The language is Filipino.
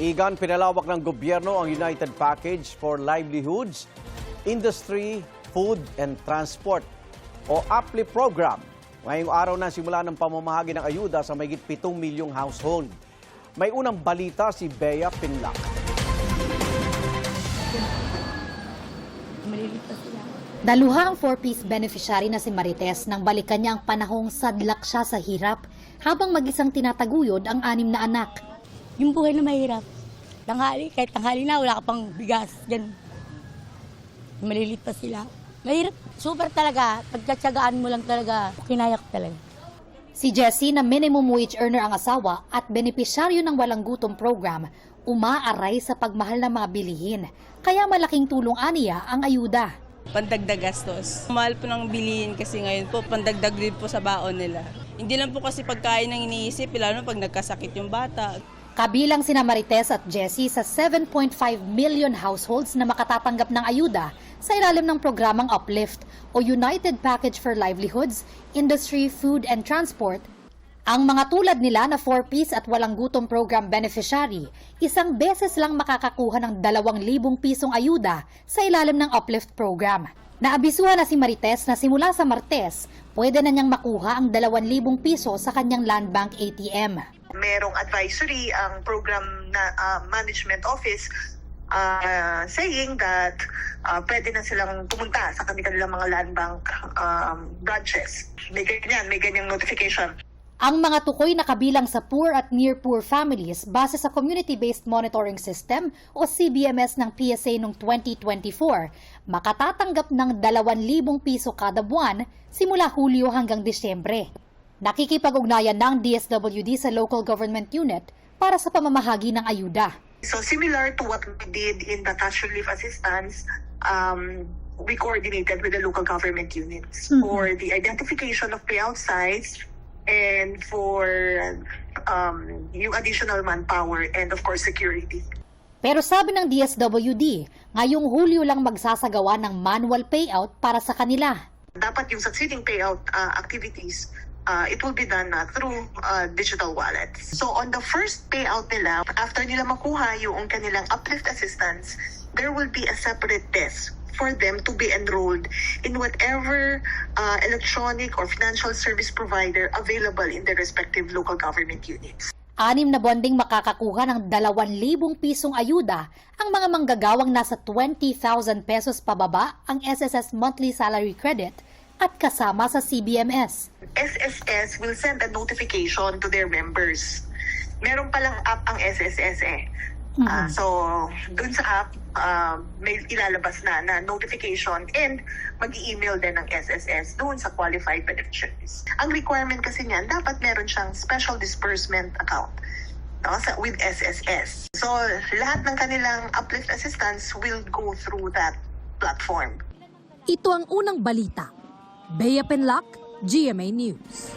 Igan, pinalawak ng gobyerno ang United Package for Livelihoods, Industry, Food and Transport o APLI program. Ngayong araw na simula ng pamamahagi ng ayuda sa mahigit 7 milyong household. May unang balita si Bea Pinlac. Daluha ang 4-piece beneficiary na si Marites nang balikan niya ang panahong sadlak siya sa hirap habang mag-isang tinataguyod ang 6 na anak. Yung buhay na mahirap. Kahit tanghali na, wala ka pang bigas. Yan. Malilit pa sila. Mahirap. Super talaga. Pagkatsagaan mo lang talaga, kinayak talaga. Si Jessie na minimum wage earner ang asawa at benepisyaryo ng walang gutom program, umaaray sa pagmahal ng mga bilihin. Kaya malaking tulong aniya ang ayuda. Pandagdag gastos. Mahal po ng bilihin kasi ngayon po, pandagdag din po sa baon nila. Hindi lang po kasi pagkain ang iniisip, lalo pag nagkasakit yung bata. Kabilang sina Marites at Jessie sa 7.5 million households na makatatanggap ng ayuda sa ilalim ng programang Uplift o United Package for Livelihoods, Industry, Food and Transport. Ang mga tulad nila na 4-piece at walang gutom program beneficiary, isang beses lang makakakuha ng 2,000 pisong ayuda sa ilalim ng Uplift program. Naabisuhan na si Marites na simula sa Martes, pwede na niyang makuha ang 2,000 piso sa kanyang Land Bank ATM. Merong advisory ang program na management office saying that pwede na silang pumunta sa kanilang mga land bank branches. May ganyang notification. Ang mga tukoy na kabilang sa poor at near poor families base sa Community-Based Monitoring System o CBMS ng PSA noong 2024, makatatanggap ng 2,000 piso kada buwan simula Hulyo hanggang Disyembre. Nakikipag-ugnayan ng DSWD sa local government unit para sa pamamahagi ng ayuda. So similar to what we did in the cash relief assistance, we coordinated with the local government units for the identification of payout sites and for yung additional manpower and of course security. Pero sabi ng DSWD, ngayong Hulyo lang magsasagawa ng manual payout para sa kanila. Dapat yung succeeding payout activities, it will be done through digital wallets. So on the first payout nila, after nila makuha yung kanilang uplift assistance, there will be a separate desk for them to be enrolled in whatever electronic or financial service provider available in their respective local government units. 6 na buwan ding makakakuha ng 2,000 pisong ayuda ang mga manggagawang nasa 20,000 pesos pababa ang SSS monthly salary credit at kasama sa CBMS. SSS will send a notification to their members. Meron palang app ang SSS eh. So, dun sa app, may ilalabas na notification and mag-i-email din ng SSS dun sa qualified beneficiaries. Ang requirement kasi niyan, dapat meron siyang special disbursement account with SSS. So, lahat ng kanilang uplift assistance will go through that platform. Ito ang unang balita. Bea Pinlac, GMA News.